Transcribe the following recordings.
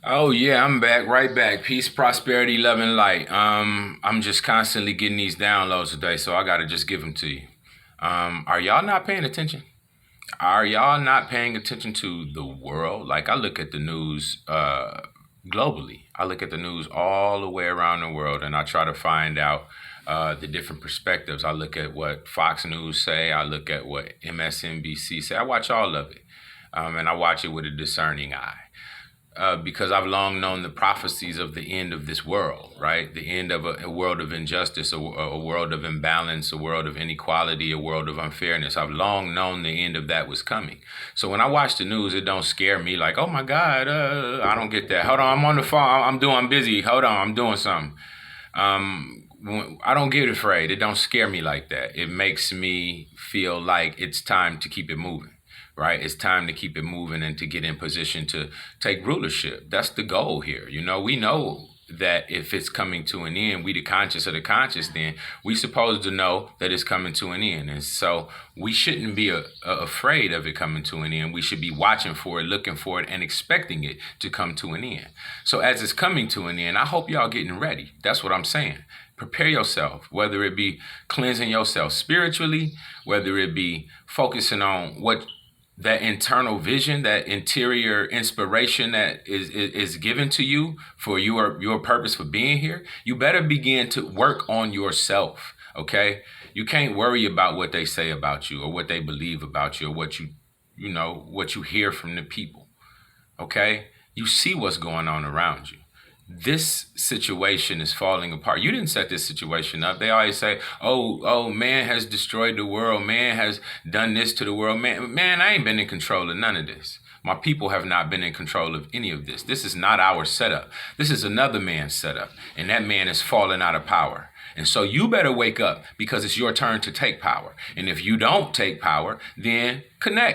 Oh yeah, I'm back, right back. Peace, prosperity, love, and light. I'm just constantly getting these downloads today, so I gotta just give them to you. Are y'all not paying attention? Are y'all not paying attention to the world? Like I look at the news globally. I look at the news all the way around the world, and I try to find out the different perspectives. I look at what Fox News say. I look at what MSNBC say. I watch all of it, and I watch it with a discerning eye because I've long known the prophecies of the end of this world, right? The end of a world of injustice, a world of imbalance, a world of inequality, a world of unfairness. I've long known the end of that was coming. So when I watch the news, it don't scare me like, oh my God, I don't get that. Hold on, I'm on the phone. I'm busy. Hold on, I'm doing something. I don't get afraid. It don't scare me like that. It makes me feel like it's time to keep it moving, right? It's time to keep it moving and to get in position to take rulership. That's the goal here. We know that if it's coming to an end, we the conscious of the conscious, then we supposed to know that it's coming to an end. And so we shouldn't be afraid of it coming to an end. We should be watching for it, looking for it, and expecting it to come to an end. So as it's coming to an end, I hope y'all getting ready. That's what I'm saying. Prepare yourself, whether it be cleansing yourself spiritually, whether it be focusing on what that internal vision, that interior inspiration that is given to you for your purpose for being here. You better begin to work on yourself. Okay, you can't worry about what they say about you or what they believe about you or what you hear from the people. Okay, you see what's going on around you. This situation is falling apart. You didn't set this situation up. They always say, "Oh, man has destroyed the world. Man has done this to the world." Man, I ain't been in control of none of this. My people have not been in control of any of this. This is not our setup. This is another man's setup, and that man is falling out of power. And so you better wake up because it's your turn to take power. And if you don't take power, then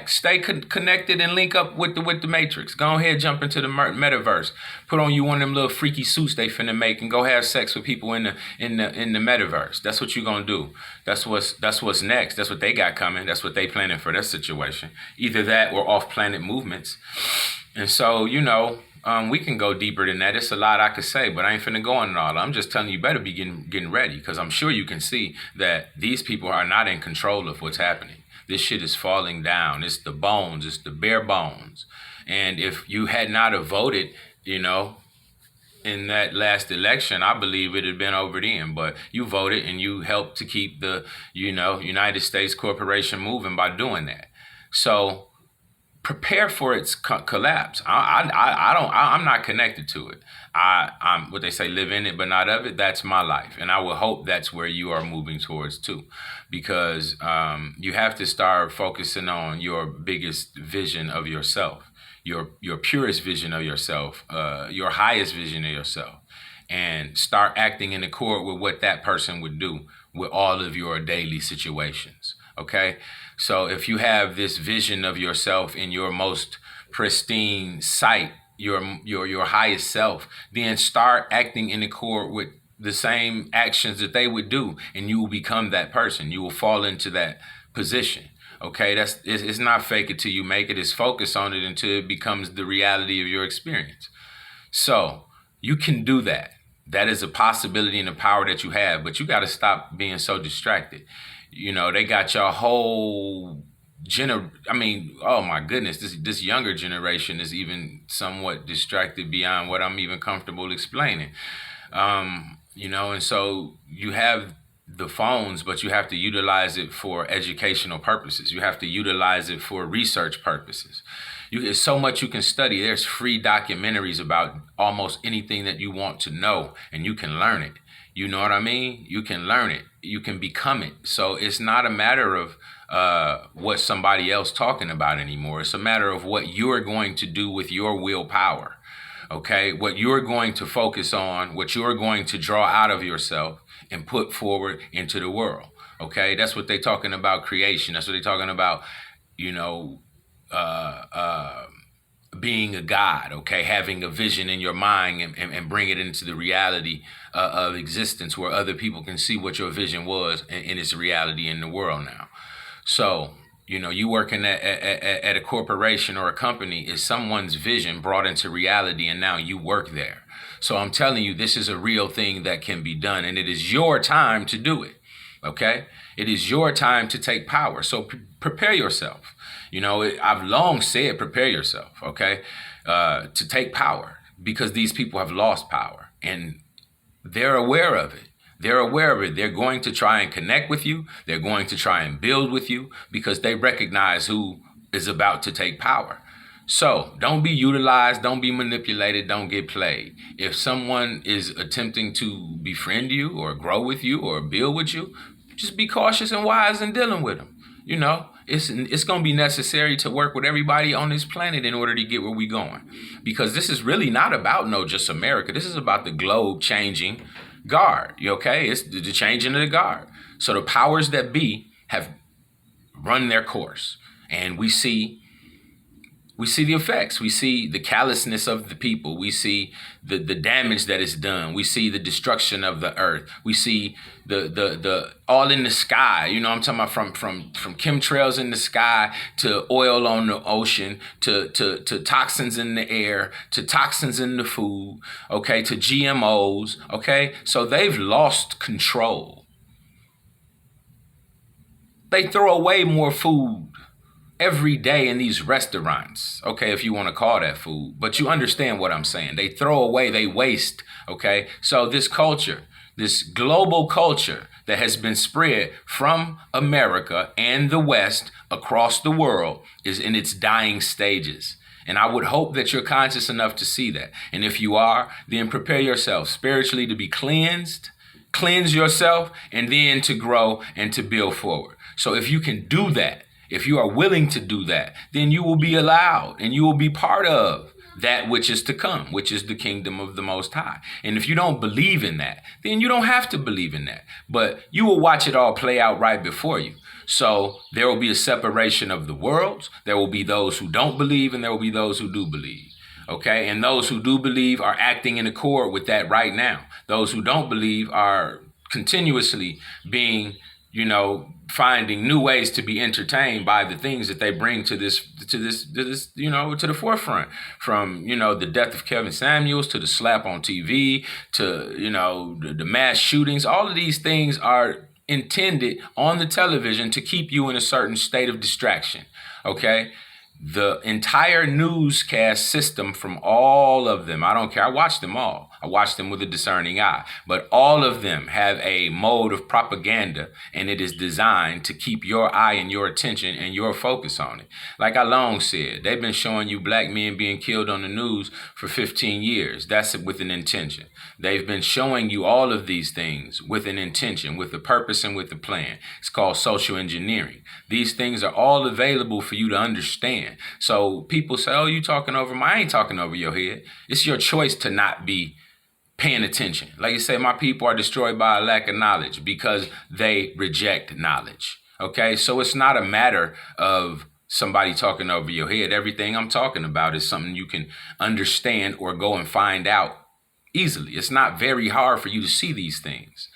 stay connected and link up with the matrix. Go ahead, jump into the metaverse. Put on you one of them little freaky suits they finna make and go have sex with people in the metaverse. That's what you gonna do. That's what's next. That's what they got coming. That's what they planning for their situation. Either that or off planet movements. And so, we can go deeper than that. It's a lot I could say, but I ain't finna go on it all. I'm just telling you, better be getting ready, because I'm sure you can see that these people are not in control of what's happening. This shit is falling down. It's the bones. It's the bare bones. And if you had not have voted, in that last election, I believe it had been over then. But you voted and you helped to keep the, United States corporation moving by doing that. So prepare for its collapse. I'm not connected to it. I'm what they say, live in it but not of it. That's my life, and I will hope that's where you are moving towards too, because you have to start focusing on your biggest vision of yourself, your purest vision of yourself, your highest vision of yourself, and start acting in accord with what that person would do with all of your daily situations. Okay, so if you have this vision of yourself in your most pristine sight, your highest self, then start acting in accord with the same actions that they would do, and you will become that person. You will fall into that position. Okay, it's not fake it till you make it. It's focus on it until it becomes the reality of your experience. So you can do that. That is a possibility and a power that you have, but you got to stop being so distracted. They got your whole oh my goodness, this younger generation is even somewhat distracted beyond what I'm even comfortable explaining. And so you have the phones, but you have to utilize it for educational purposes. You have to utilize it for research purposes. There's so much you can study. There's free documentaries about almost anything that you want to know, and you can learn it. You know what I mean? You can learn it. You can become it. So it's not a matter of what somebody else talking about anymore. It's a matter of what you're going to do with your willpower. Okay? What you're going to focus on, what you're going to draw out of yourself and put forward into the world. Okay? That's what they're talking about, creation. That's what they're talking about, being a god, okay, having a vision in your mind and bring it into the reality of existence where other people can see what your vision was and its reality in the world now. So, You working at a corporation or a company is someone's vision brought into reality, and now you work there. So I'm telling you, this is a real thing that can be done, and it is your time to do it. Okay? It is your time to take power. So prepare yourself. I've long said, prepare yourself, okay, to take power, because these people have lost power and they're aware of it. They're aware of it. They're going to try and connect with you. They're going to try and build with you because they recognize who is about to take power. So don't be utilized. Don't be manipulated. Don't get played. If someone is attempting to befriend you or grow with you or build with you, just be cautious and wise in dealing with them. It's going to be necessary to work with everybody on this planet in order to get where we're going. Because this is really not about just America. This is about the globe changing guard. Okay? It's the changing of the guard. So the powers that be have run their course. And we see the effects. We see the callousness of the people. We see the damage that is done. We see the destruction of the earth. We see the all in the sky. I'm talking about from chemtrails in the sky to oil on the ocean to toxins in the air to toxins in the food. Okay, to GMOs. Okay, so they've lost control. They throw away more food every day in these restaurants, okay, if you want to call that food, but you understand what I'm saying. They throw away, they waste, okay? So this culture, this global culture that has been spread from America and the West across the world is in its dying stages. And I would hope that you're conscious enough to see that. And if you are, then prepare yourself spiritually to be cleansed, cleanse yourself, and then to grow and to build forward. So if you can do that, if you are willing to do that, then you will be allowed and you will be part of that which is to come, which is the kingdom of the Most High. And if you don't believe in that, then you don't have to believe in that. But you will watch it all play out right before you. So there will be a separation of the worlds. There will be those who don't believe and there will be those who do believe. Okay? And those who do believe are acting in accord with that right now. Those who don't believe are continuously being, finding new ways to be entertained by the things that they bring to this, to the forefront. From, the death of Kevin Samuels to the slap on TV to, the mass shootings. All of these things are intended on the television to keep you in a certain state of distraction. Okay? The entire newscast system from all of them, I don't care, I watch them all. I watch them with a discerning eye. But all of them have a mode of propaganda, and it is designed to keep your eye and your attention and your focus on it. Like I long said, they've been showing you black men being killed on the news for 15 years. That's with an intention. They've been showing you all of these things with an intention, with a purpose, and with a plan. It's called social engineering. These things are all available for you to understand. So people say, oh, you talking over my, I ain't talking over your head. It's your choice to not be paying attention. Like you say, my people are destroyed by a lack of knowledge because they reject knowledge. Okay, so it's not a matter of somebody talking over your head. Everything I'm talking about is something you can understand or go and find out easily. It's not very hard for you to see these things.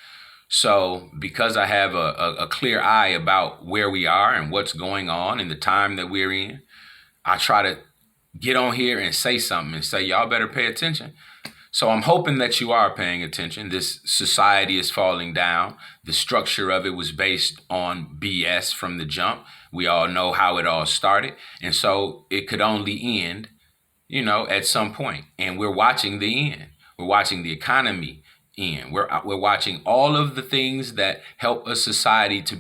So because I have a clear eye about where we are and what's going on and the time that we're in, I try to get on here and say something and say, y'all better pay attention. So I'm hoping that you are paying attention. This society is falling down. The structure of it was based on BS from the jump. We all know how it all started. And so it could only end, at some point. And we're watching the end. We're watching the economy end. We're watching all of the things that help a society to